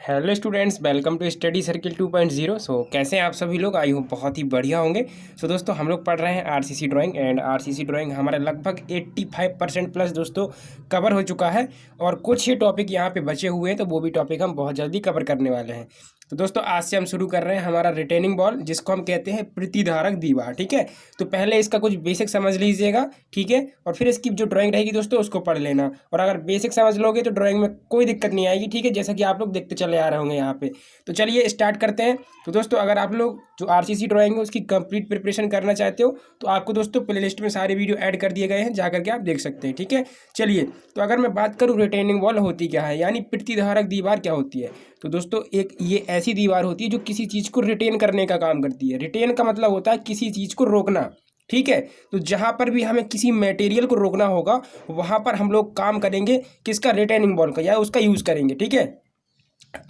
Hello students, welcome to study circle 2.0। So कैसे हैं आप सभी लोग? आई होप बहुत ही बढ़िया होंगे। सो दोस्तों, हम लोग पढ़ रहे हैं RCC drawing and RCC drawing हमारा लगभग 85% प्लस दोस्तों कवर हो चुका है और कुछ ही टॉपिक यहाँ पे बचे हुए हैं, तो वो भी टॉपिक हम बहुत जल्दी कवर करने वाले हैं। तो दोस्तों, आज से हम शुरू कर रहे हैं हमारा रिटेनिंग बॉल, जिसको हम कहते हैं प्रतिधारक दीवार। ठीक है, तो पहले इसका कुछ बेसिक समझ लीजिएगा, ठीक है, और फिर इसकी जो ड्राइंग रहेगी दोस्तों उसको पढ़ लेना। और अगर बेसिक समझ लोगे तो ड्राइंग में कोई दिक्कत नहीं आएगी, ठीक है, जैसा कि आप लोग देखते चले आ रहे होंगे यहाँ पे। तो चलिए स्टार्ट करते हैं। तो दोस्तों, अगर आप लोग जो आरसीसी ड्राइंग है उसकी कंप्लीट प्रिपरेशन करना चाहते हो तो आपको दोस्तों प्ले लिस्ट में सारे वीडियो ऐड कर दिए गए हैं, जा करके आप देख सकते हैं। ठीक है, चलिए, तो अगर मैं बात करूँ रिटेनिंग वॉल होती क्या है, यानी प्रतिधारक दीवार क्या होती है, तो दोस्तों एक ये ऐसी दीवार होती है जो किसी चीज़ को रिटेन करने का काम करती है। रिटेन का मतलब होता है किसी चीज़ को रोकना। ठीक है, तो जहाँ पर भी हमें किसी मटेरियल को रोकना होगा वहाँ पर हम लोग काम करेंगे किसका? रिटेनिंग बॉल का, या उसका यूज़ करेंगे। ठीक है,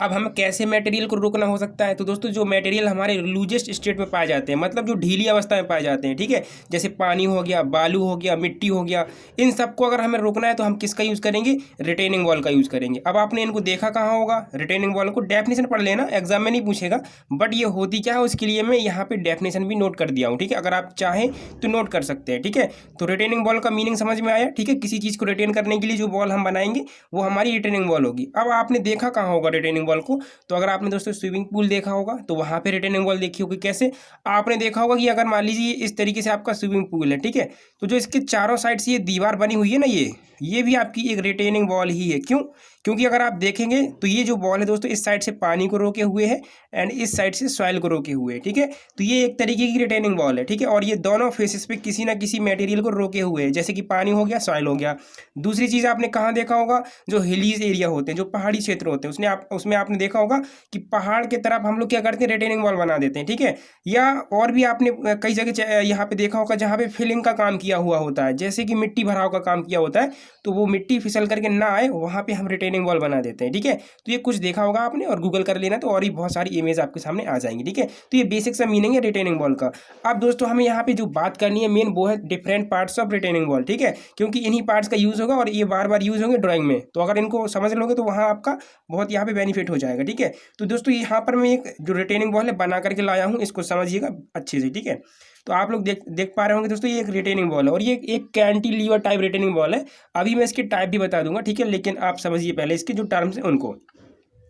अब हम कैसे मटेरियल को रोकना हो सकता है, तो दोस्तों जो मटेरियल हमारे लूजेस्ट स्टेट में पाए जाते हैं, मतलब जो ढीली अवस्था में पाए जाते हैं, ठीक है, जैसे पानी हो गया, बालू हो गया, मिट्टी हो गया, इन सबको अगर हमें रोकना है तो हम किसका यूज़ करेंगे? रिटेनिंग वॉल का यूज़ करेंगे। अब आपने इनको देखा कहाँ होगा? रिटेनिंग वॉल को डेफिनेशन पढ़ लेना, एग्जाम में नहीं पूछेगा, बट ये होती क्या है उसके लिए मैं यहाँ पे डेफिनेशन भी नोट कर दिया हूँ। ठीक है, अगर आप चाहें तो नोट कर सकते हैं। ठीक है, तो रिटेनिंग वॉल का मीनिंग समझ में आया? ठीक है, किसी चीज़ को रिटेन करने के लिए जो वॉल हम बनाएंगे वो हमारी रिटेनिंग वॉल होगी। अब आपने देखा कहाँ होगा रिटेनिंग वॉल को? तो अगर आपने दोस्तों स्विमिंग पूल देखा होगा तो वहाँ पे रिटेनिंग वॉल देखी होगी। कैसे? आपने देखा होगा कि अगर मान लीजिए इस तरीके से आपका स्विमिंग पूल है, ठीक है, तो जो इसके चारों साइड से ये दीवार बनी हुई है ना, ये भी आपकी एक रिटेनिंग वॉल ही है। क्यों? क्योंकि अगर आप देखेंगे तो ये जो बॉल है दोस्तों इस साइड से पानी को रोके हुए है एंड इस साइड से सॉइल को रोके हुए है। ठीक है, तो ये एक तरीके की रिटेनिंग वॉल है। ठीक है, और ये दोनों फेसेस पे किसी ना किसी मटेरियल को रोके हुए है, जैसे कि पानी हो गया, सॉइल हो गया। दूसरी चीज़ आपने कहाँ देखा होगा? जो हिलीज एरिया होते हैं, जो पहाड़ी क्षेत्र होते हैं, उसमें आपने देखा होगा कि पहाड़ की तरफ हम लोग क्या करते हैं? रिटेनिंग वॉल बना देते हैं। ठीक है, या और भी आपने कई जगह यहाँ पे देखा होगा जहाँ पे फिलिंग का काम किया हुआ होता है, जैसे कि मिट्टी भराव का काम किया होता है, तो वो मिट्टी फिसल करके ना आए वहाँ पे हम रिटेनिंग वॉल बना देते हैं। ठीक है, तो ये कुछ देखा होगा आपने, और गूगल कर लेना तो और ही बहुत सारी इमेज आपके सामने आ जाएंगी। ठीक है, तो ये बेसिक सा मीनिंग है रिटेनिंग वॉल का। अब दोस्तों हमें यहाँ पे जो बात करनी है मेन वो है different parts of retaining wall. ठीक है, क्योंकि इन्हीं पार्ट्स का यूज़ होगा और ये बार बार यूज़ होंगे ड्राइंग में, तो अगर इनको समझ लोगे तो वहाँ आपका बहुत यहाँ पे बेनिफिट हो जाएगा। ठीक है, तो दोस्तों यहाँ पर मैं एक जो रिटेनिंग वॉल है बना करके लाया हूँ, इसको समझिएगा अच्छे से। ठीक है, तो आप लोग देख पा रहे होंगे दोस्तों ये एक रिटेनिंग वॉल है और ये एक कैंटिलीवर टाइप रिटेनिंग वॉल है। अभी मैं इसके टाइप भी बता दूंगा, ठीक है, लेकिन आप समझिए पहले इसके जो टर्म्स हैं उनको।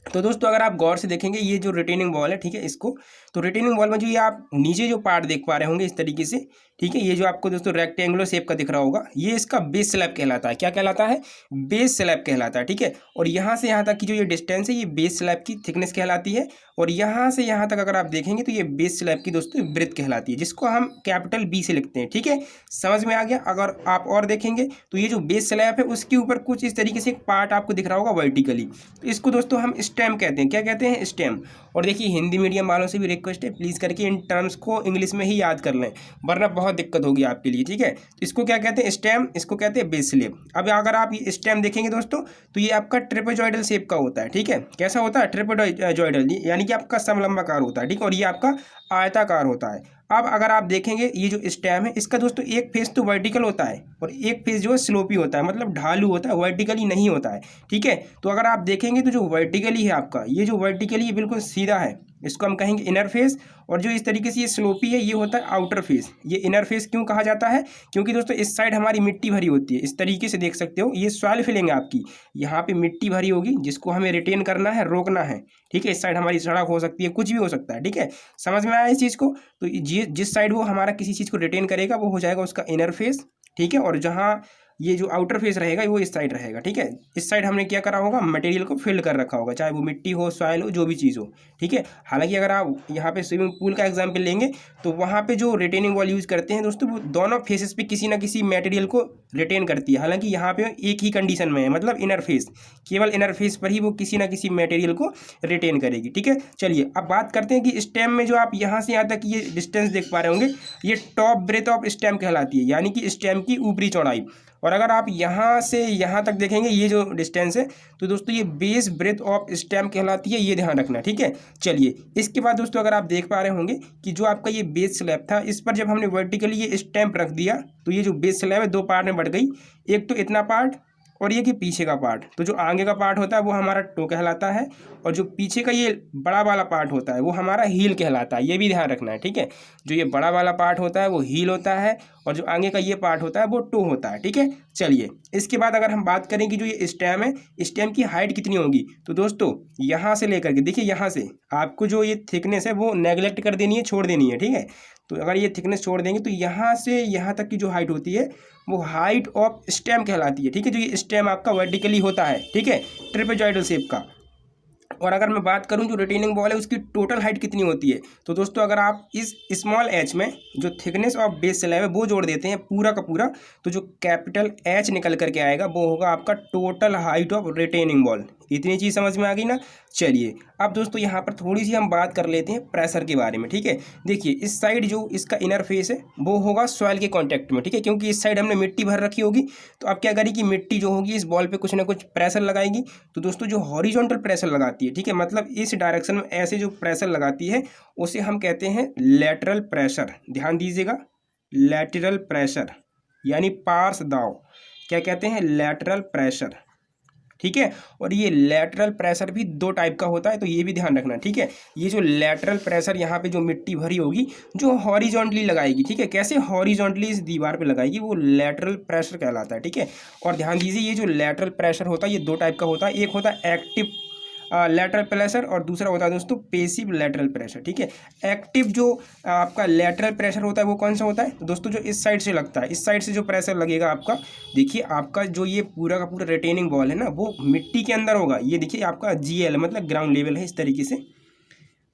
तो दोस्तों अगर आप गौर से देखेंगे ये जो रिटेनिंग वॉल है, ठीक है, इसको तो रिटेनिंग वॉल में जो ये आप नीचे जो पार्ट देख पा रहे होंगे इस तरीके से, ठीक है, ये जो आपको दोस्तों रेक्टेंगुलर शेप का दिख रहा होगा, ये इसका बेस स्लैब कहलाता है। क्या कहलाता है? बेस स्लैब कहलाता है। ठीक है, और यहाँ से यहाँ तक की जो ये डिस्टेंस है ये बेस स्लैब की थिकनेस कहलाती है, और यहाँ से यहाँ तक अगर आप देखेंगे तो ये बेस स्लैब की दोस्तों ब्रेथ कहलाती है, जिसको हम कैपिटल बी से लिखते हैं। ठीक है, समझ में आ गया? अगर आप और देखेंगे तो ये जो बेस स्लैब है उसके ऊपर कुछ इस तरीके से एक पार्ट आपको दिख रहा होगा वर्टिकली, तो इसको दोस्तों हम स्टेम कहते हैं। क्या कहते हैं? स्टेम। और देखिए हिंदी मीडियम वालों से भी रिक्वेस्ट है, प्लीज़ करके इन टर्म्स को इंग्लिश में ही याद कर लें, वरना बहुत दिक्कत होगी आपके लिए। ठीक है, तो इसको क्या कहते हैं? स्टेम। इसको कहते हैं बेस स्लैब। अब अगर आप ये स्टेम देखेंगे दोस्तों तो ये आपका ट्रेपेजॉइडल शेप का होता है। ठीक है, कैसा होता है? ट्रेपेजॉइडल, यानी कि आपका समलंबाकार होता है। ठीक, और ये आपका आयताकार होता है। अब अगर आप देखेंगे ये जो स्टेम है इसका दोस्तों एक फेस तो वर्टिकल होता है और एक फेस जो है स्लोपी होता है, मतलब ढालू होता है, वर्टिकली नहीं होता है। ठीक है, तो अगर आप देखेंगे तो जो वर्टिकली है आपका, ये जो वर्टिकली है बिल्कुल सीधा है, इसको हम कहेंगे इनर फेस, और जो इस तरीके से ये स्लोपी है ये होता है आउटर फेस। ये इनर फेस क्यों कहा जाता है? क्योंकि दोस्तों इस साइड हमारी मिट्टी भरी होती है, इस तरीके से देख सकते हो, ये सॉइल फिलिंग है आपकी, यहाँ पे मिट्टी भरी होगी जिसको हमें रिटेन करना है, रोकना है। ठीक है, इस साइड हमारी सड़क हो सकती है, कुछ भी हो सकता है। ठीक है, समझ में आया इस चीज़ को? तो जिस साइड वो हमारा किसी चीज़ को रिटेन करेगा वो हो जाएगा उसका इनर फेस। ठीक है, और जहाँ ये जो आउटर फेस रहेगा वो इस साइड रहेगा। ठीक है, इस साइड हमने क्या करा होगा? मटेरियल को फिल्ड कर रखा होगा, चाहे वो मिट्टी हो, सॉइल हो, जो भी चीज़ हो। ठीक है, हालांकि अगर आप यहाँ पे स्विमिंग पूल का एग्जांपल लेंगे तो वहाँ पे जो रिटेनिंग वॉल यूज़ करते हैं दोस्तों वो दोनों फेसेस पे किसी ना किसी मटेरियल को रिटेन करती है। हालांकि यहाँ पे एक ही कंडीशन में है, मतलब इनर फेस, केवल इनर फेस पर ही वो किसी ना किसी मटेरियल को रिटेन करेगी। ठीक है, चलिए अब बात करते हैं कि स्टेम में जो आप यहाँ से यहाँ तक ये डिस्टेंस देख पा रहे होंगे ये टॉप ब्रेथ ऑफ स्टेम कहलाती है, यानी कि स्टेम की ऊपरी चौड़ाई। और अगर आप यहाँ से यहाँ तक देखेंगे ये जो डिस्टेंस है तो दोस्तों ये बेस ब्रेथ ऑफ स्टेम कहलाती है, ये ध्यान रखना। ठीक है, चलिए इसके बाद दोस्तों अगर आप देख पा रहे होंगे कि जो आपका ये बेस स्लैब था इस पर जब हमने वर्टिकली ये स्टैम्प रख दिया तो ये जो बेस स्लैब है दो पार्ट में बढ़ गई, एक तो इतना पार्ट और ये कि पीछे का पार्ट। तो जो आगे का पार्ट होता है वो हमारा टो कहलाता है, और जो पीछे का ये बड़ा वाला पार्ट होता है वो हमारा हील कहलाता है। ये भी ध्यान रखना है, ठीक है। जो ये बड़ा वाला पार्ट होता है वो हील होता है, और जो आगे का ये पार्ट होता है वो टो होता है, ठीक है। चलिए इसके बाद अगर हम बात करें कि जो ये स्टेम है, स्टेम की हाइट कितनी होगी, तो दोस्तों यहाँ से लेकर के देखिए, यहाँ से आपको जो ये थिकनेस है वो नेगलेक्ट कर देनी है, छोड़ देनी है, ठीक है। तो अगर ये थिकनेस छोड़ देंगे तो यहाँ से यहाँ तक की जो हाइट होती है वो हाइट ऑफ स्टेम कहलाती है, ठीक है। जो ये स्टेम आपका वर्टिकली होता है, ठीक है, ट्रेपेजॉइडल शेप का। और अगर मैं बात करूं जो रिटेनिंग बॉल है उसकी टोटल हाइट कितनी होती है, तो दोस्तों अगर आप इस स्मॉल एच में जो थिकनेस ऑफ बेस स्लैब है वो जोड़ देते हैं पूरा का पूरा, तो जो कैपिटल एच निकल करके आएगा वो होगा आपका total height of retaining ball. इतनी चीज़ समझ में आ गई ना। चलिए अब दोस्तों यहाँ पर थोड़ी सी हम बात कर लेते हैं प्रेशर के बारे में, ठीक है। देखिए इस साइड जो इसका इनर फेस है वो होगा सॉइल के कांटेक्ट में, ठीक है, क्योंकि इस साइड हमने मिट्टी भर रखी होगी। तो अब क्या करेगी, मिट्टी जो होगी इस बॉल पे कुछ ना कुछ प्रेशर लगाएगी। तो दोस्तों जो हॉरिजॉन्टल प्रेशर लगाती है, ठीक है, मतलब इस डायरेक्शन में ऐसे जो प्रेशर लगाती है उसे हम कहते हैं लैटरल प्रेशर। ध्यान दीजिएगा, लैटरल प्रेशर यानी पार्श्व दाव, क्या कहते हैं, लैटरल प्रेशर, ठीक है। और ये लैटरल प्रेशर भी दो टाइप का होता है, तो ये भी ध्यान रखना, ठीक है। ये जो लैटरल प्रेशर यहाँ पे जो मिट्टी भरी होगी जो हॉरिजॉन्टली लगाएगी, ठीक है, कैसे हॉरिजॉन्टली इस दीवार पे लगाएगी, वो लैटरल प्रेशर कहलाता है, ठीक है। और ध्यान दीजिए ये जो लैटरल प्रेशर होता है ये दो टाइप का होता है, एक होता है एक्टिव लैटरल प्रेशर और दूसरा होता है दोस्तों पेसिव लैटरल प्रेशर, ठीक है। एक्टिव जो आपका लैटरल प्रेशर होता है वो कौन सा होता है, तो दोस्तों जो इस साइड से लगता है, इस साइड से जो प्रेशर लगेगा आपका, देखिए आपका जो ये पूरा का पूरा रिटेनिंग बॉल है ना वो मिट्टी के अंदर होगा। ये देखिए आपका GL मतलब ग्राउंड लेवल है इस तरीके से,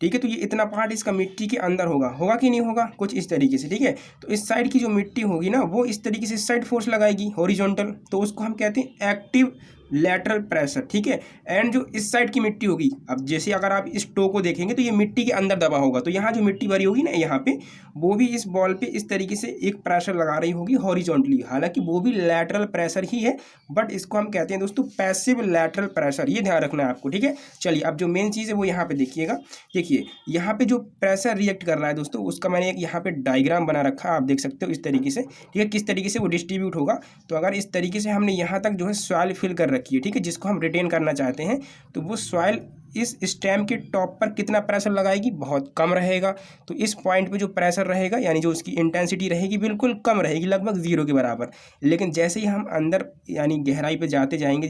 ठीक है। तो ये इतना पार्ट इसका मिट्टी के अंदर होगा कि नहीं होगा, कुछ इस तरीके से, ठीक है। तो इस साइड की जो मिट्टी होगी ना वो इस तरीके से इस साइड फोर्स लगाएगी हॉरिजॉन्टल, तो उसको हम कहते हैं एक्टिव लैटरल प्रेशर, ठीक है। एंड जो इस साइड की मिट्टी होगी, अब जैसे अगर आप इस टो को देखेंगे तो ये मिट्टी के अंदर दबा होगा, तो यहाँ जो मिट्टी भरी होगी ना यहाँ पे, वो भी इस बॉल पे इस तरीके से एक प्रेशर लगा रही होगी हॉरिजॉन्टली, हालांकि वो भी लैटरल प्रेशर ही है, बट इसको हम कहते हैं दोस्तों पैसिव लैटरल प्रेशर। ये ध्यान रखना है आपको, ठीक है। चलिए अब जो मेन चीज़ है वो यहाँ पे देखिएगा, देखिए यहाँ पे जो प्रेशर रिएक्ट कर रहा है दोस्तों उसका मैंने एक यहाँ पे डायग्राम बना रखा है, आप देख सकते हो इस तरीके से, ठीक है, किस तरीके से वो डिस्ट्रीब्यूट होगा। तो अगर इस तरीके से हमने यहाँ तक जो है सॉइल फिल कर रखी है, ठीक है, जिसको हम रिटेन करना चाहते हैं, तो वो सॉइल इस स्टेम के टॉप पर कितना प्रेशर लगाएगी, बहुत कम रहेगा। तो इस पॉइंट पे जो प्रेशर रहेगा यानी जो उसकी इंटेंसिटी रहेगी बिल्कुल कम रहेगी, लगभग 0 के बराबर। लेकिन जैसे ही हम अंदर यानी गहराई पे जाते जाएंगे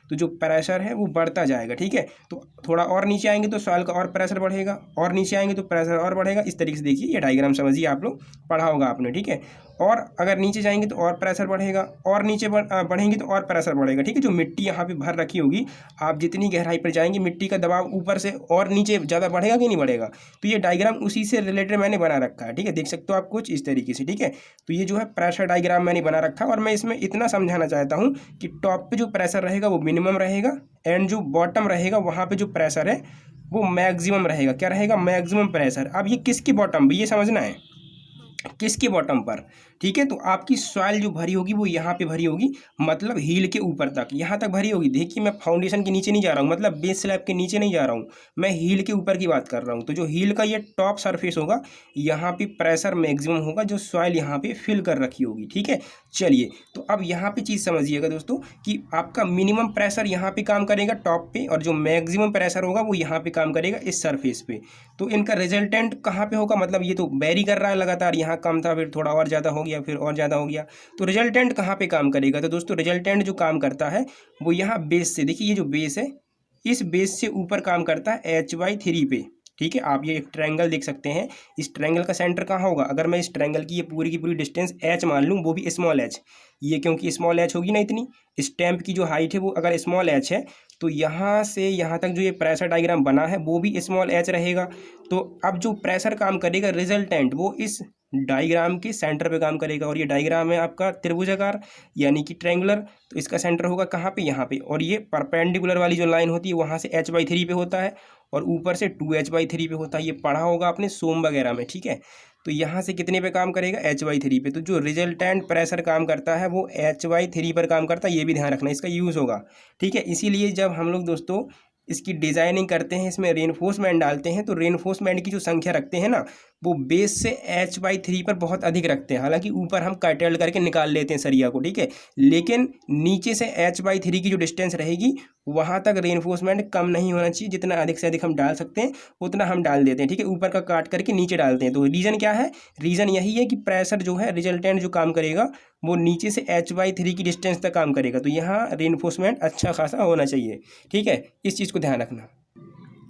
तो जो प्रेशर है वो बढ़ता जाएगा, ठीक है। तो थोड़ा और नीचे आएंगे तो सॉइल का और प्रेशर बढ़ेगा, और नीचे आएंगे तो प्रेशर और बढ़ेगा। इस तरीके से देखिए, ये डायग्राम समझिए, आप लोग पढ़ा होगा आपने, ठीक है। और अगर नीचे जाएंगे तो और प्रेशर बढ़ेगा, और नीचे बढ़ेंगे तो और प्रेशर बढ़ेगा, ठीक है। जो मिट्टी यहाँ पे भर रखी होगी, आप जितनी गहराई पर जाएंगे मिट्टी का दबाव ऊपर से और नीचे ज़्यादा बढ़ेगा कि नहीं बढ़ेगा। तो ये डायग्राम उसी से रिलेटेड मैंने बना रखा है, ठीक है, देख सकते हो आप कुछ इस तरीके से, ठीक है। तो ये जो है प्रेशर डायग्राम मैंने बना रखा है, और मैं इसमें इतना समझाना चाहता हूँ कि टॉप पे जो प्रेशर रहेगा वो मिनिमम रहेगा, एंड जो बॉटम रहेगा वहाँ पे जो प्रेशर है वो मैक्सिमम रहेगा। क्या रहेगा, मैक्सिमम प्रेशर। अब ये किसकी बॉटम पे, ये समझना है किसके बॉटम पर, ठीक है। तो आपकी सॉइल जो भरी होगी वो यहाँ पे भरी होगी, मतलब हील के ऊपर तक, यहाँ तक भरी होगी। देखिए मैं फाउंडेशन के नीचे नहीं जा रहा हूँ, मतलब बेस स्लैब के नीचे नहीं जा रहा हूँ, मैं हील के ऊपर की बात कर रहा हूँ। तो जो हील का ये टॉप सरफेस होगा यहाँ पे प्रेशर मैक्सिमम होगा, जो सॉइल यहाँ पे फिल कर रखी होगी, ठीक है। चलिए तो अब यहाँ पे चीज़ समझिएगा दोस्तों कि आपका मिनिमम प्रेशर यहाँ पे काम करेगा टॉप पे, और जो मैक्सिमम प्रेशर होगा वो यहाँ पे काम करेगा इस सरफेस पे। तो इनका रिजल्टेंट कहाँ पे होगा, मतलब ये तो वेरी कर रहा है लगातार, यहाँ कम था फिर थोड़ा और ज़्यादा हो गया, फिर और ज़्यादा हो गया, तो रिजल्टेंट कहाँ पे काम करेगा, तो दोस्तों रिजल्टेंट जो काम करता है वो यहाँ बेस से, देखिए ये जो बेस है इस बेस से ऊपर काम करता है h/3 पे, ठीक है। आप ये एक ट्रायंगल देख सकते हैं, इस ट्रायंगल का सेंटर कहाँ होगा, अगर मैं इस ट्रायंगल की ये पूरी की पूरी डिस्टेंस h मान लूँ, वो भी स्मॉल h, ये क्योंकि स्मॉल h होगी ना इतनी, स्टैम्प की जो हाइट है वो अगर स्मॉल h है, तो यहाँ से यहाँ तक जो ये प्रेशर डायग्राम बना है वो भी स्मॉल h रहेगा। तो अब जो प्रेशर काम करेगा रिजल्टेंट वो इस डायग्राम के सेंटर पे काम करेगा, और ये डायग्राम है आपका त्रिभुजाकार यानी कि ट्रायंगुलर, तो इसका सेंटर होगा कहाँ पे, यहाँ पे। और ये परपेंडिकुलर वाली जो लाइन होती है वहाँ से h/3 पे होता है, और ऊपर से 2h/3 पे होता है, ये पढ़ा होगा आपने सोम वगैरह में, ठीक है। तो यहाँ से कितने पे काम करेगा, h/3 पे। तो जो रिजल्टेंट प्रेशर काम करता है वो h/3 पर काम करता है, ये भी ध्यान रखना, इसका यूज़ होगा, ठीक है। इसीलिए जब हम लोग दोस्तों इसकी डिज़ाइनिंग करते हैं, इसमें रेनफोर्समेंट डालते हैं, तो रेनफोर्समेंट की जो संख्या रखते हैं ना, वो बेस से h/3 पर बहुत अधिक रखते हैं। हालांकि ऊपर हम कर्टेल करके निकाल लेते हैं सरिया को, ठीक है, लेकिन नीचे से h/3 की जो डिस्टेंस रहेगी वहाँ तक रेनफोर्समेंट कम नहीं होना चाहिए। जितना अधिक से अधिक हम डाल सकते हैं उतना हम डाल देते हैं, ठीक है, ऊपर का काट करके नीचे डालते हैं। तो रीज़न क्या है? रीज़न यही है कि प्रेशर जो है, रिजल्टेंट जो काम करेगा वो नीचे से h/3 की डिस्टेंस तक काम करेगा। तो यहाँ रेनफोर्समेंट अच्छा खासा होना चाहिए, ठीक है, इस चीज़ को ध्यान रखना।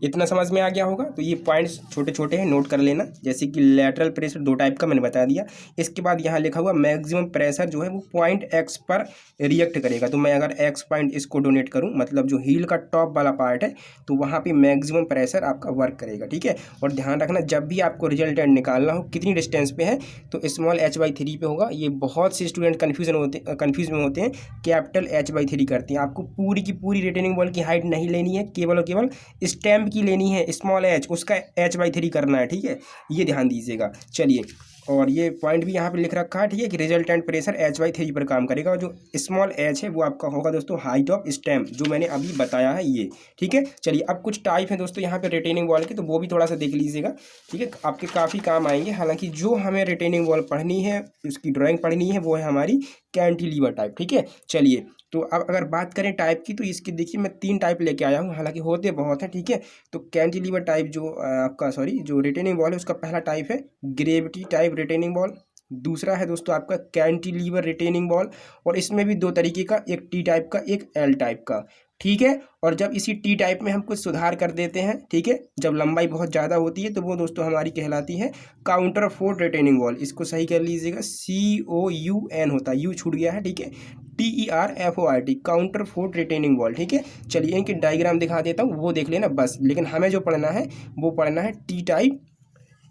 इतना समझ में आ गया होगा। तो ये पॉइंट्स छोटे छोटे हैं, नोट कर लेना। जैसे कि लैटरल प्रेशर 2 टाइप का मैंने बता दिया। इसके बाद यहाँ लिखा हुआ मैक्सिमम प्रेशर जो है वो पॉइंट एक्स पर रिएक्ट करेगा। तो मैं अगर एक्स पॉइंट इसको डोनेट करूँ, मतलब जो हील का टॉप वाला पार्ट है, तो वहाँ पे मैक्सिमम प्रेशर आपका वर्क करेगा, ठीक है। और ध्यान रखना, जब भी आपको रिजल्टेंट निकालना हो कितनी डिस्टेंस पे है, तो स्मॉल h/3 पे होगा। ये बहुत से स्टूडेंट कन्फ्यूज़ में होते हैं, कैपिटल h/3 करते हैं। आपको पूरी की पूरी रिटेनिंग बॉल की हाइट नहीं लेनी है, केवल और केवल स्टेम की लेनी है, स्मॉल h, उसका h/3 करना है, ठीक है, ये ध्यान दीजिएगा। चलिए, और ये पॉइंट भी यहाँ पे लिख रखा है, ठीक है, कि रिजल्टेंट प्रेशर h/3 पर काम करेगा। और जो स्मॉल h है वो आपका होगा दोस्तों हाइट ऑफ स्टेम, जो मैंने अभी बताया है ये, ठीक है। चलिए, अब कुछ टाइप है दोस्तों यहाँ पे रिटेनिंग वॉल के, तो वो भी थोड़ा सा देख लीजिएगा, ठीक है, आपके काफ़ी काम आएंगे। हालांकि जो हमें रिटेनिंग वॉल पढ़नी है, उसकी ड्राइंग पढ़नी है, वो है हमारी कैंटिलीवर टाइप, ठीक है। चलिए, तो अब अगर बात करें टाइप की, तो इसकी देखिए मैं 3 टाइप लेके आया हूँ, हालांकि होते बहुत हैं, ठीक है। तो कैंटिलीवर टाइप जो आपका जो रिटेनिंग वॉल है, उसका पहला टाइप है ग्रेविटी टाइप रिटेनिंग वॉल। दूसरा है दोस्तों आपका कैंटिलीवर रिटेनिंग वॉल, और इसमें भी 2 तरीके का, एक टी टाइप का, एक एल टाइप का, ठीक है। और जब इसी टी टाइप में हम कुछ सुधार कर देते हैं, ठीक है, जब लंबाई बहुत ज़्यादा होती है, तो वो दोस्तों हमारी कहलाती है काउंटर फोर्ट रिटेनिंग वॉल। इसको सही कर लीजिएगा, COUN होता है, यू छूट गया है, ठीक है, TERFORT, counter fort retaining wall, ठीक है। चलिए, इनके डायग्राम दिखा देता हूँ, वो देख लेना बस। लेकिन हमें जो पढ़ना है वो पढ़ना है T type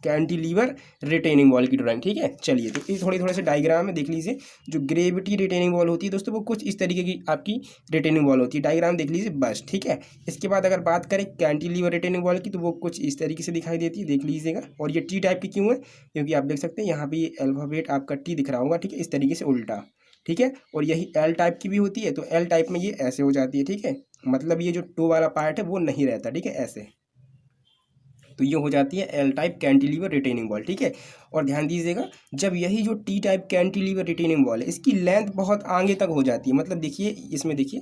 cantilever retaining wall की ड्राइंग, ठीक है। चलिए, तो ये थोड़े से डायग्राम में देख लीजिए। जो ग्रेविटी रिटेनिंग वॉल होती है दोस्तों, वो कुछ इस तरीके की आपकी रिटेनिंग वॉल होती है, डायग्राम देख लीजिए बस, ठीक है। इसके बाद अगर बात करें कैंटिलीवर रिटेनिंग वॉल की, तो वो कुछ इस तरीके से दिखाई देती है, देख लीजिएगा। और ये टी टाइप की क्यों है? क्योंकि आप देख सकते हैं यहाँ पे ये अल्फ़ाबेट आपका टी दिख रहा होगा, ठीक है, इस तरीके से उल्टा, ठीक है। और यही एल टाइप की भी होती है, तो एल टाइप में ये ऐसे हो जाती है, ठीक है, मतलब ये जो टो वाला पार्ट है वो नहीं रहता, ठीक है, ऐसे। तो ये हो जाती है L type cantilever retaining wall, ठीक है। और ध्यान दीजिएगा, जब यही जो T type cantilever retaining wall है, इसकी लेंथ बहुत आगे तक हो जाती है, मतलब देखिए इसमें, देखिए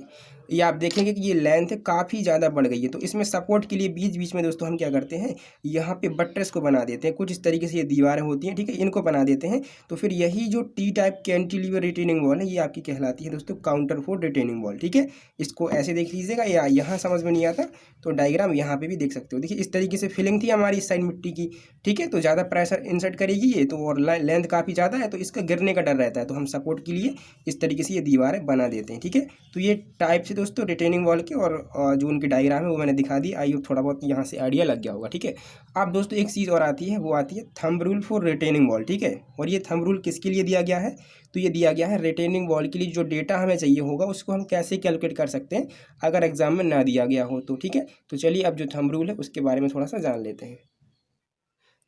ये आप देखेंगे कि ये लेंथ है काफ़ी ज़्यादा बढ़ गई है। तो इसमें सपोर्ट के लिए बीच बीच में दोस्तों हम क्या करते हैं, यहाँ पे बट्रेस को बना देते हैं, कुछ इस तरीके से ये दीवारें होती हैं, ठीक है, इनको बना देते हैं। तो फिर यही जो T type cantilever retaining wall है, ये आपकी कहलाती है दोस्तों काउंटर फोर्ट रिटेनिंग वॉल, ठीक है। इसको ऐसे देख लीजिएगा, या यहाँ समझ में नहीं आता तो डायग्राम यहाँ पे भी देख सकते हो। देखिए, इस तरीके से फिलिंग थी हमारी इस साइड मिट्टी की, ठीक है, तो ज़्यादा प्रेशर इंसर्ट करेगी ये, तो और लेंथ काफ़ी ज़्यादा है, तो इसका गिरने का डर रहता है, तो हम सपोर्ट के लिए इस तरीके से ये दीवारें बना देते हैं, ठीक है। तो ये टाइप से दोस्तों रिटेनिंग वॉल के, और जो उनकी डायग्राम है वो मैंने दिखा दी। आई होप थोड़ा बहुत यहाँ से आइडिया लग गया होगा, ठीक है। अब दोस्तों एक चीज़ और आती है, वो आती है thumb rule for retaining wall, ठीक है। और ये थंब रूल किसके लिए दिया गया है? तो ये दिया गया है रिटेनिंग वॉल के लिए। जो डेटा हमें चाहिए होगा उसको हम कैसे कैलकुलेट कर सकते हैं अगर एग्जाम में ना दिया गया हो तो, ठीक है। तो चलिए, अब जो थंब रूल है उसके बारे में थोड़ा सा जान लेते हैं।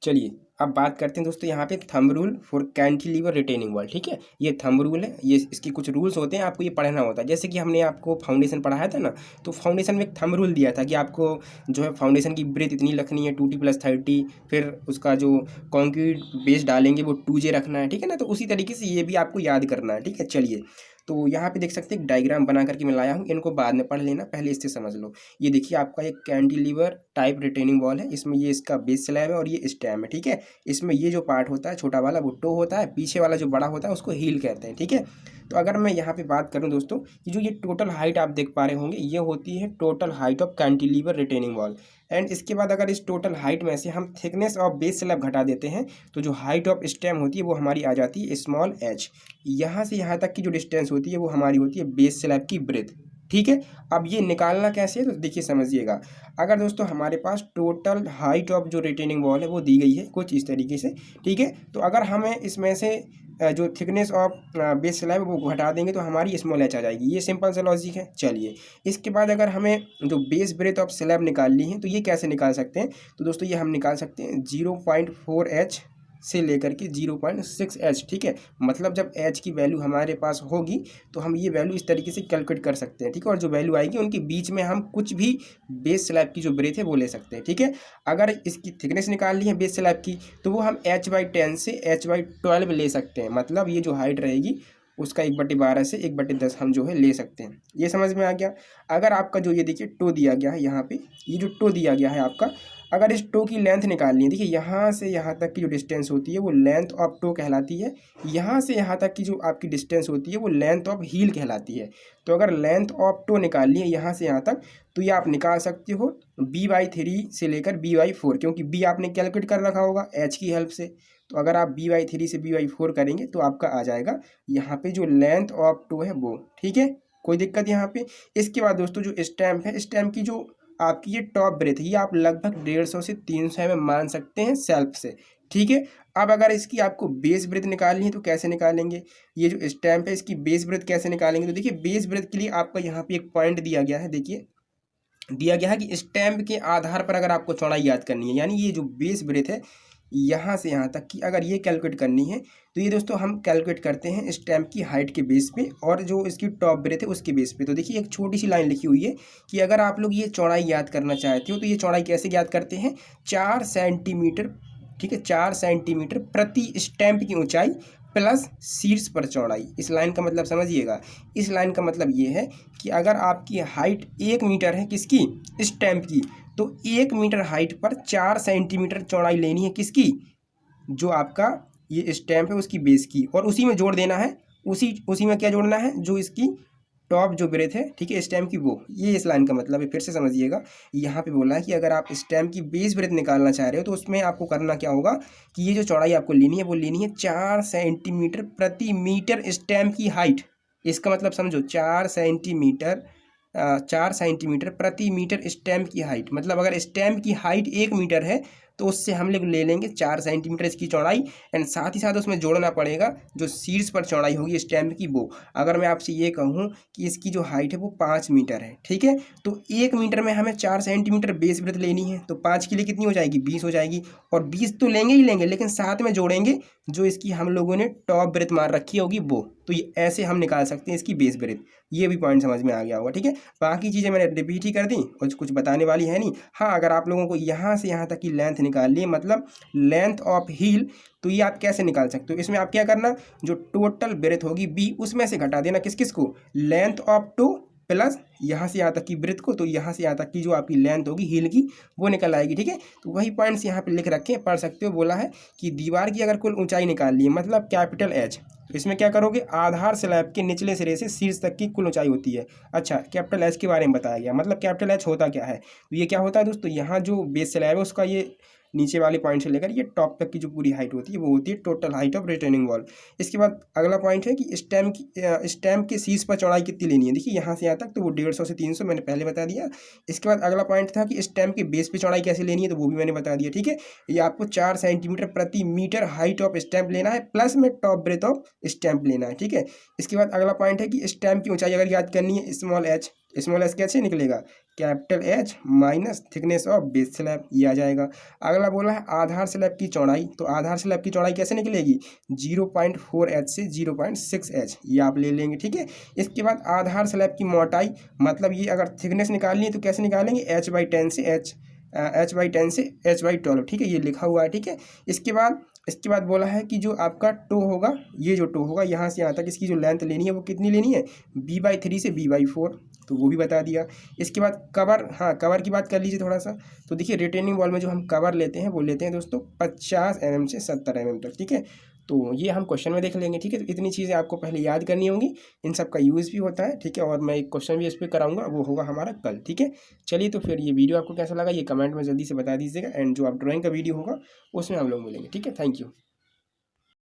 चलिए, अब बात करते हैं दोस्तों यहाँ पे thumb rule for cantilever retaining wall, ठीक है। ये थंब रूल है, ये इसके कुछ रूल्स होते हैं, आपको ये पढ़ना होता है। जैसे कि हमने आपको फाउंडेशन पढ़ाया था ना, तो फाउंडेशन में एक थंब रूल दिया था कि आपको जो है फाउंडेशन की ब्रेथ इतनी रखनी है, 2T+30, फिर उसका जो कॉन्क्रीट बेस डालेंगे वो 2J रखना है, ठीक है ना। तो उसी तरीके से ये भी आपको याद करना है, ठीक है। चलिए, तो यहाँ पे देख सकते हैं डायग्राम बना करके मैं लाया हूँ, इनको बाद में पढ़ लेना, पहले इससे समझ लो। ये देखिए आपका एक कैंटिलीवर टाइप रिटेनिंग वॉल है, इसमें ये इसका बेस स्लैब है और ये स्टेम है, ठीक है। इसमें ये जो पार्ट होता है छोटा वाला वो टो होता है, पीछे वाला जो बड़ा होता है उसको हील कहते हैं, ठीक है। तो अगर मैं यहाँ पे बात करूँ दोस्तों, कि जो ये टोटल हाइट आप देख पा रहे होंगे, ये होती है total height of cantilever retaining wall. And इसके बाद अगर इस टोटल हाइट में से हम थिकनेस ऑफ बेस स्लैब घटा देते हैं, तो जो हाइट ऑफ स्टेम होती है वो हमारी आ जाती है स्मॉल h। यहाँ से यहाँ तक की जो डिस्टेंस होती है वो हमारी होती है बेस स्लैब की ब्रेथ, ठीक है। अब ये निकालना कैसे है, तो देखिए समझिएगा। अगर दोस्तों हमारे पास टोटल हाइट ऑफ जो रिटेनिंग वॉल है वो दी गई है कुछ इस तरीके से, ठीक है। तो अगर हमें इसमें से जो थिकनेस ऑफ बेस स्लैब वो घटा देंगे तो हमारी स्मॉल h आ जाएगी, ये सिंपल सा लॉजिक है। चलिए, इसके बाद अगर हमें जो बेस ब्रेथ ऑफ स्लैब निकालनी है तो ये कैसे निकाल सकते हैं, तो दोस्तों ये हम निकाल सकते हैं 0.4h से लेकर के 0.6h, ठीक है। मतलब जब h की वैल्यू हमारे पास होगी तो हम ये वैल्यू इस तरीके से कैलकुलेट कर सकते हैं, ठीक है। और जो वैल्यू आएगी उनके बीच में हम कुछ भी बेस स्लैब की जो ब्रेथ है वो ले सकते हैं, ठीक है। अगर इसकी थिकनेस निकाल ली है बेस स्लैब की तो वो हम h/10 से h/12 ले सकते हैं। मतलब ये जो हाइट रहेगी उसका 1/12 से 1/10 हम जो है ले सकते हैं। ये समझ में आ गया। अगर आपका जो ये देखिए टो दिया गया है यहाँ पे, ये जो टो दिया गया है आपका, अगर इस टो की लेंथ निकालनी है, देखिए यहाँ से यहाँ तक की जो डिस्टेंस होती है वो लेंथ ऑफ टो कहलाती है। यहाँ से यहाँ तक की जो आपकी डिस्टेंस होती है वो लेंथ ऑफ हील कहलाती है। तो अगर लेंथ ऑफ टो निकालनी है यहाँ से यहाँ तक तो ये आप निकाल सकते हो b/3 से लेकर b/4, क्योंकि b आपने कैलकुलेट कर रखा होगा h की हेल्प से। तो अगर आप b/3 से b/4 करेंगे तो आपका आ जाएगा यहाँ पे जो लेंथ ऑफ टो है वो, ठीक है। कोई दिक्कत यहाँ पे। इसके बाद दोस्तों जो स्टैम्प है, स्टैम्प की जो आपकी ये टॉप ब्रेथ है ये आप लगभग 150 से 300 mm मान सकते हैं सेल्फ से, ठीक है। अब अगर इसकी आपको बेस ब्रेथ निकालनी है तो कैसे निकालेंगे, ये जो स्टैम्प है इसकी बेस ब्रेथ कैसे निकालेंगे, तो देखिए बेस ब्रेथ के लिए आपका यहाँ पे एक पॉइंट दिया गया है, देखिए दिया गया है कि स्टैम्प के आधार पर अगर आपको चौड़ाई याद करनी है, यानी ये जो बेस ब्रेथ है यहाँ से यहाँ तक की अगर ये कैलकुलेट करनी है तो ये दोस्तों हम कैलकुलेट करते हैं स्टैम्प की हाइट के बेस पे और जो इसकी टॉप ब्रेथ है उसके बेस पे। तो देखिए एक छोटी सी लाइन लिखी हुई है कि अगर आप लोग ये चौड़ाई याद करना चाहते हो तो ये चौड़ाई कैसे याद करते हैं, 4 सेंटीमीटर, ठीक है, 4 सेंटीमीटर प्रति स्टैम्प की ऊंचाई प्लस शीर्ष पर चौड़ाई। इस लाइन का मतलब समझिएगा, इस लाइन का मतलब ये है कि अगर आपकी हाइट 1 मीटर है किसकी, स्टैम्प की, तो 1 मीटर हाइट पर 4 सेंटीमीटर चौड़ाई लेनी है किसकी, जो आपका ये स्टैम्प है उसकी बेस की, और उसी में जोड़ देना है, उसी में क्या जोड़ना है, जो इसकी टॉप जो ब्रेथ है, ठीक है, स्टैम्प की वो। ये इस लाइन का मतलब है। फिर से समझिएगा, यहाँ पे बोला है कि अगर आप स्टैम्प की बेस ब्रेथ निकालना चाह रहे हो तो उसमें आपको करना क्या होगा कि ये जो चौड़ाई आपको लेनी है वो लेनी है 4 सेंटीमीटर प्रति मीटर स्टैम्प की हाइट। इसका मतलब समझो 4 सेंटीमीटर प्रति मीटर स्टैम्प की हाइट। मतलब अगर स्टैम्प की हाइट 1 मीटर है तो उससे हम लोग ले लेंगे 4 सेंटीमीटर इसकी चौड़ाई, एंड साथ ही साथ उसमें जोड़ना पड़ेगा जो शीर्ष पर चौड़ाई होगी स्टैम्प की वो। अगर मैं आपसे ये कहूँ कि इसकी जो हाइट है वो 5 मीटर है, ठीक है, तो 1 मीटर में हमें 4 सेंटीमीटर बेस ब्रेथ लेनी है, तो 5 के लिए कितनी हो जाएगी, 20 हो जाएगी। और 20 तो लेंगे ही लेंगे, लेकिन साथ में जोड़ेंगे जो इसकी हम लोगों ने टॉप ब्रेथ मार रखी होगी वो। तो ये ऐसे हम निकाल सकते हैं इसकी बेस ब्रेथ। ये भी पॉइंट समझ में आ गया होगा, ठीक है। बाकी चीज़ें मैंने रिपीट ही कर दी और कुछ बताने वाली है नहीं। हाँ, अगर आप लोगों को यहाँ से यहाँ तक की लेंथ निकाल ली, मतलब लेंथ ऑफ हील, तो ये आप कैसे निकाल सकते हो, इसमें आप क्या करना, जो टोटल ब्रेथ होगी बी उसमें से घटा देना किस किस को, लेंथ ऑफ टू प्लस यहाँ से यहाँ तक की ब्रेथ को, तो यहाँ से यहाँ तक की जो आपकी लेंथ होगी हील की वो निकल आएगी, ठीक है। तो वही पॉइंट्स यहाँ पे लिख रखे हैं, पढ़ सकते हो। बोला है कि दीवार की अगर कुल ऊंचाई निकाल ली है, मतलब कैपिटल एच, तो इसमें क्या करोगे, आधार स्लैब के निचले सिरे से शीर्ष तक की कुल ऊंचाई होती है। अच्छा, कैपिटल एच के बारे में बताया गया, मतलब कैपिटल एच होता क्या है, तो ये क्या होता है दोस्तों, यहाँ जो बेस स्लैब है उसका ये नीचे वाले पॉइंट से लेकर ये टॉप तक की जो पूरी हाइट होती है वो होती है total height of retaining wall. इसके बाद अगला पॉइंट है कि स्टैम्प के शीर्ष पर चौड़ाई कितनी लेनी है, देखिए यहाँ से यहाँ तक तो वो 150 से 300 मैंने पहले बता दिया। इसके बाद अगला पॉइंट था कि स्टैम्प के बेस पे चौड़ाई कैसे लेनी है, तो वो भी मैंने बता दिया, ठीक है। ये आपको 4 सेंटीमीटर प्रति मीटर हाइट ऑफ स्टैम्प लेना है, प्लस में टॉप ब्रेथ ऑफ स्टैम्प लेना है, ठीक है। इसके बाद अगला पॉइंट है कि स्टैम्प की ऊंचाई अगर याद करनी है, स्मॉल एच कैसे निकलेगा, capital H minus thickness of base slab, ये आ जाएगा। अगला बोला है आधार स्लैब की चौड़ाई, तो आधार स्लैब की चौड़ाई कैसे निकलेगी, 0.4h से 0.6h, ये आप ले लेंगे, ठीक है। इसके बाद आधार स्लैब की मोटाई, मतलब ये अगर थिकनेस निकालनी है तो कैसे निकालेंगे, h/10 से h/12, ठीक है, ये लिखा हुआ है, ठीक है। इसके बाद बोला है कि जो आपका टो होगा, ये जो टो होगा यहाँ से यहाँ तक इसकी जो लेंथ लेनी है वो कितनी लेनी है, b/3 से b/4, तो वो भी बता दिया। इसके बाद कवर, हाँ कवर की बात कर लीजिए थोड़ा सा। तो देखिए रिटेनिंग वॉल में जो हम कवर लेते हैं वो लेते हैं दोस्तों 50 mm से 70 mm तक, ठीक है। तो ये हम क्वेश्चन में देख लेंगे, ठीक है। तो इतनी चीज़ें आपको पहले याद करनी होंगी, इन सब का यूज़ भी होता है, ठीक है। और मैं एक क्वेश्चन भी इस पर कराऊंगा, वो होगा हमारा कल, ठीक है। चलिए, तो फिर ये वीडियो आपको कैसा लगा ये कमेंट में जल्दी से बता दीजिएगा, एंड जो आप ड्राइंग का वीडियो होगा उसमें हम लोग मिलेंगे, ठीक है। Thank you.